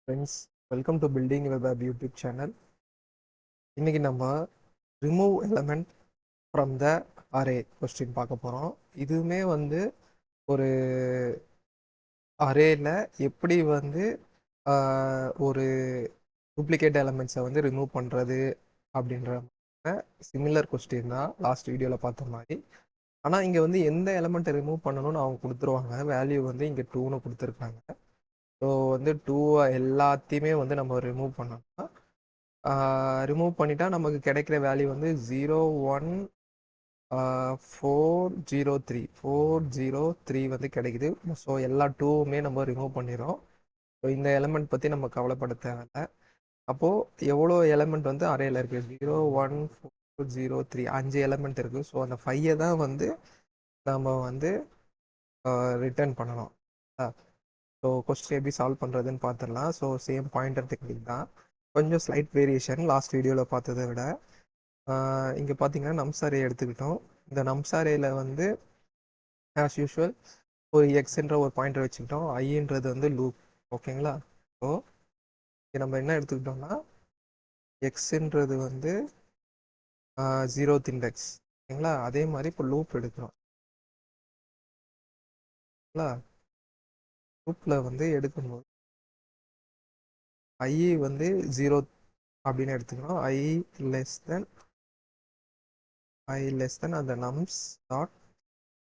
Friends, welcome to building web app YouTube channel. இன்னைக்கு நம்ம remove element from the array question பார்க்க போகிறோம். இதுவுமே ஒரு அரேல எப்படி ஒரு டூப்ளிகேட் எலமெண்ட்ஸை ரிமூவ் பண்ணுறது அப்படின்ற சிமிலர் கொஸ்டின் தான் லாஸ்ட் வீடியோவில் பார்த்த மாதிரி. ஆனால் இங்கே எந்த எலமெண்ட்டை ரிமூவ் பண்ணணும்னு அவங்க கொடுத்துருவாங்க. வேல்யூ இங்கே 2ன்னு கொடுத்துருக்காங்க. ஸோ 2 எல்லாத்தையுமே நம்ம ரிமூவ் பண்ணோம்னா ரிமூவ் பண்ணிட்டா நமக்கு கிடைக்கிற வேல்யூ 01403 கிடைக்குது. ஸோ எல்லா 2மே நம்ம ரிமூவ் பண்ணிடுறோம். ஸோ இந்த எலமெண்ட் பற்றி நம்ம கவலைப்பட தேவையில்லை. அப்போது எவ்வளோ எலமெண்ட் அரேல இருக்குது? 01403 5 எலமெண்ட் இருக்குது. ஸோ அந்த 5 தான் நம்ம ரிட்டர்ன் பண்ணணும். ஸோ கொஸ்டின் எப்படி சால்வ் பண்ணுறதுன்னு பார்த்துடலாம். ஸோ சேம் பாயிண்டர் டெக்னிக் தான், கொஞ்சம் ஸ்லைட் வேரியேஷன் லாஸ்ட் வீடியோவில் பார்த்ததை விட. இங்கே பார்த்தீங்கன்னா நம்சாரே எடுத்துக்கிட்டோம். இந்த நம்சாரேல ஆஸ் யூஷுவல் ஒரு எக்ஸ்ன்ற ஒரு பாயிண்டர் வச்சுக்கிட்டோம். ஐன்றது லூப். ஓகேங்களா? ஸோ இங்கே நம்ம என்ன எடுத்துக்கிட்டோம்னா எக்ஸ்ன்றது 0th இண்டெக்ஸ். ஓகேங்களா? அதே மாதிரி இப்போ லூப் எடுக்கிறோம். லூப்பில் எடுக்கும்போது ஐ 0 அப்படின்னு எடுத்துக்கணும். ஐ லெஸ் தென் அந்த நம்ஸ் டாட்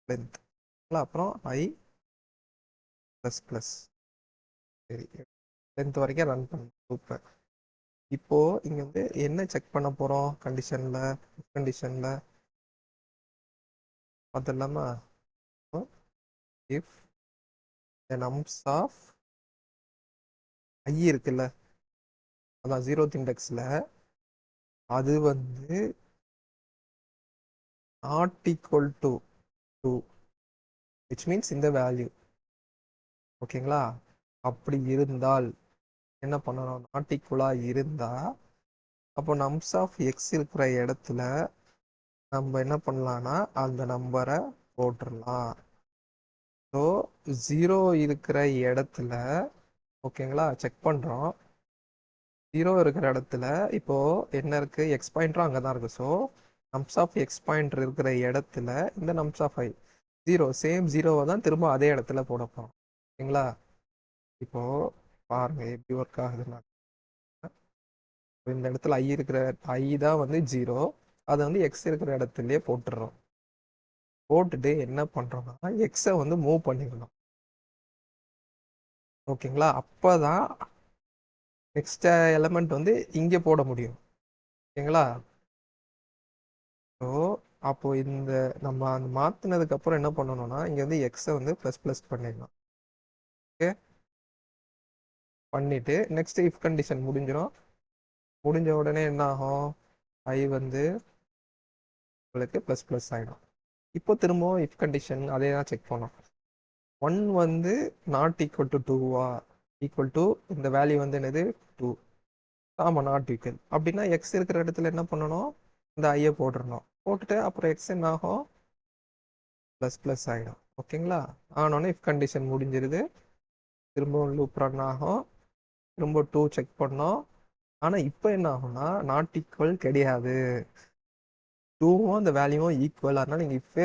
லென்த். அப்புறம் ஐ ப்ளஸ் ப்ளஸ். சரி, லென்த் வரைக்கும் ரன் பண்ணணும் லூப்பை. இப்போது இங்கே என்ன செக் பண்ண போகிறோம்? கண்டிஷனில் பார்த்துடலாமா? இஃப் த நம்ஸ் ஆஃப் ஐ இருக்குல்ல, அதான் 0th இண்டெக்ஸில், அது not equal to 2, which means இந்த வேல்யூ. ஓகேங்களா? அப்படி இருந்தால் என்ன பண்ணணும்? நாட் ஈக்குவலாக இருந்தால் அப்போ நம்ஸ் ஆஃப் எக்ஸ் இருக்கிற இடத்துல நம்ம என்ன பண்ணலான்னா அந்த நம்பரை போட்டுடலாம். ஸோ 0 இருக்கிற இடத்துல, ஓகேங்களா, செக் பண்ணுறோம். 0 இருக்கிற இடத்துல இப்போது என்ன இருக்குது? எக்ஸ் பாயிண்டரும் அங்கே தான் இருக்குது. So nums of X pointer இருக்கிற இடத்துல இந்த நம்ஸ் ஆஃப் ஐ 0 சேம் 0வை தான் திரும்ப அதே இடத்துல போட போகிறோம். ஓகேங்களா? இப்போது பாருங்கள் எப்படி ஒர்க் ஆகுதுன்னா, இந்த இடத்துல ஐ இருக்கிற ஐ தான் 0, அதை எக்ஸ் இருக்கிற இடத்துலயே போட்டுடுறோம். போட்டுட்டு என்ன பண்ணுறோம்னா எக்ஸை மூவ் பண்ணிக்கணும். ஓகேங்களா? அப்போ தான் நெக்ஸ்ட் எலமெண்ட் இங்கே போட முடியும். ஓகேங்களா? ஸோ அப்போது இந்த நம்ம மாற்றினதுக்கப்புறம் என்ன பண்ணணும்னா இங்கே எக்ஸை ப்ளஸ் ப்ளஸ் பண்ணிடணும். ஓகே, பண்ணிவிட்டு நெக்ஸ்ட் இஃப் கண்டிஷன் முடிஞ்சிடும். முடிஞ்ச உடனே என்ன ஆகும்? ஐ உங்களுக்கு ப்ளஸ் ப்ளஸ் ஆகிடும். இப்போ திரும்பவும் இஃப் கண்டிஷன் அதே தான் செக் பண்ணோம். 1 நாட் ஈக்குவல் டு 2வா? ஈக்குவல் டு இந்த வேல்யூ என்னது? 2. ஆமாம், நாட் ஈக்குவல். அப்படின்னா எக்ஸ் இருக்கிற இடத்துல என்ன பண்ணணும்? இந்த ஐயை போட்டுடணும். போட்டுட்டு அப்புறம் எக்ஸ் என்ன ஆகும்? ப்ளஸ் ப்ளஸ் ஆகிடும். ஓகேங்களா? ஆனோடனே இஃப் கண்டிஷன் முடிஞ்சிருது. திரும்பவும் லூப் ரன் ஆகும். திரும்ப 2 செக் பண்ணோம். ஆனால் இப்போ என்ன ஆகும்னா நாட் ஈக்குவல் கிடையாது. 2வும் அந்த வேல்யூவும் ஈக்குவல். அதனால நீங்கள் இப்பே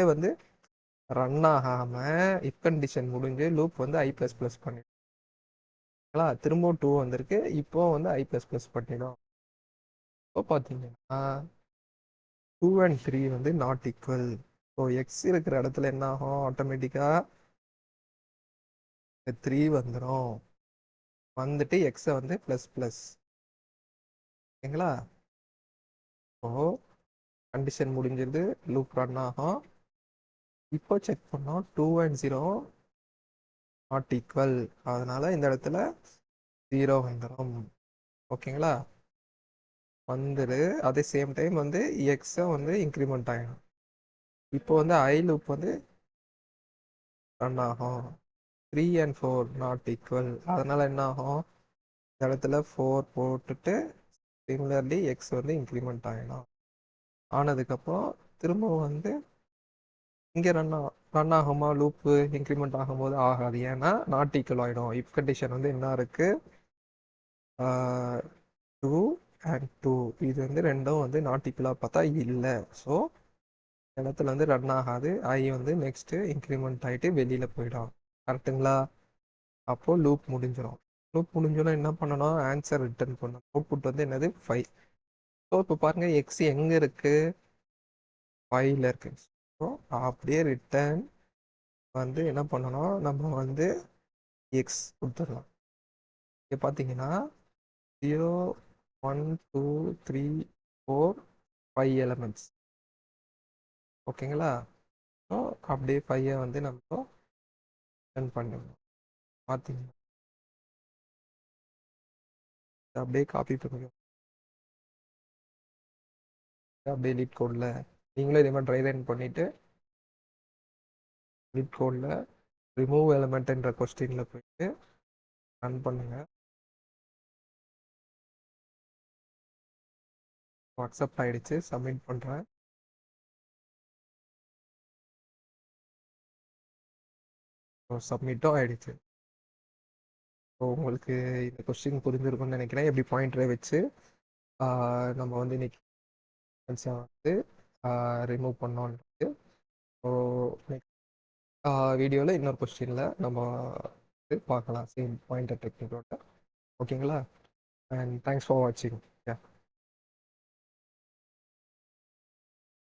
ரன் ஆகாமல் இஃப் கண்டிஷன் முடிஞ்சு லூப் ஐ ப்ளஸ் ப்ளஸ் பண்ணிடும். திரும்பவும் 2 வந்திருக்கு. இப்போ ஐ ப்ளஸ் ப்ளஸ் பண்ணிடும். இப்போ பார்த்தீங்கன்னா 2 and 3 not equal. So X இருக்கிற இடத்துல என்ன ஆகும்? ஆட்டோமேட்டிக்காக 3 வந்துடும். வந்துட்டு எக்ஸை ப்ளஸ் ப்ளஸ். ஓகேங்களா? ஸோ கண்டிஷன் முடிஞ்சிருது, லூப் ரன் ஆகும். இப்போ செக் பண்ணோம் 2 and 0 நாட் ஈக்குவல். அதனால இந்த இடத்துல 0 வந்துடும். ஓகேங்களா? வந்துடு. அதே சேம் டைம் எக்ஸை இன்க்ரிமெண்ட் ஆகிடும். இப்போ ஐ லூப் ரன் ஆகும். 3 and 4 நாட் ஈக்குவல். அதனால என்ன ஆகும்? இந்த இடத்துல 4 போட்டுட்டு சிமிலர்லி எக்ஸ் இன்க்ரிமெண்ட் ஆகிடும். ஆனதுக்கப்புறம் திரும்ப இங்கே ரன் ஆகுமா? லூப்பு இன்க்ரிமெண்ட் ஆகும்போது ஆகாது. ஏன்னா நாட் ஈக்குவல் ஆகிடும். இஃப் கண்டிஷன் என்ன இருக்குது? 2 அண்ட் 2 இது வந்து ரெண்டும் வந்து நாட் ஈக்குவலாக பார்த்தா இல்லை. ஸோ இடத்துல வந்து ரன் ஆகாது. ஐ வந்து நெக்ஸ்ட்டு இன்க்ரிமெண்ட் ஆகிட்டு வெளியில் போயிடும். கரெக்டுங்களா? அப்போது லூப் முடிஞ்சிடும். லூப் முடிஞ்சோன்னா என்ன பண்ணணும்? ஆன்சர் ரிட்டர்ன் பண்ணணும். அவுட்புட் வந்து என்னது? 5. ஸோ இப்போ பாருங்கள் எக்ஸ் எங்கே இருக்குது? 5ல் இருக்குது. ஸோ அப்படியே ரிட்டர்ன் வந்து என்ன பண்ணணும்? நம்ம வந்து எக்ஸ் கொடுத்துடலாம். இங்கே பார்த்தீங்கன்னா 0 1 2 3 4 5 எலமெண்ட்ஸ். ஓகேங்களா? ஸோ அப்படியே 5 வந்து நம்ம ரன் பண்ணணும். பார்த்தீங்கன்னா அப்படியே காப்பி பண்ணிக்கணும். அப்படியே லீட் கோடில் நீங்களும் இதே மாதிரி ட்ரை ரன் பண்ணிவிட்டு லீட் கோடில் ரிமூவ் எலமெண்ட்ன்ற கொஸ்டினில் போயிட்டு ரன் பண்ணுங்கள். அக்செப்ட் ஆகிடுச்சு. சப்மிட் பண்ணுறேன். சப்மிட்டும் ஆகிடுச்சு. ஸோ உங்களுக்கு இந்த கொஸ்டின் புரிஞ்சிருக்கும்னு நினைக்கிறேன். எப்படி பாயிண்டரை வச்சு நம்ம வந்து இன்னைக்கு வந்து ரிமூவ் பண்ணோன்றது. ஸோ நெக்ஸ்ட் வீடியோவில் இன்னொரு கொஸ்டினில் நம்ம பார்க்கலாம் சேம் பாயிண்டர் டெக்னிக்கோட. ஓகேங்களா? அண்ட் தேங்க்ஸ் ஃபார் வாட்சிங். யா.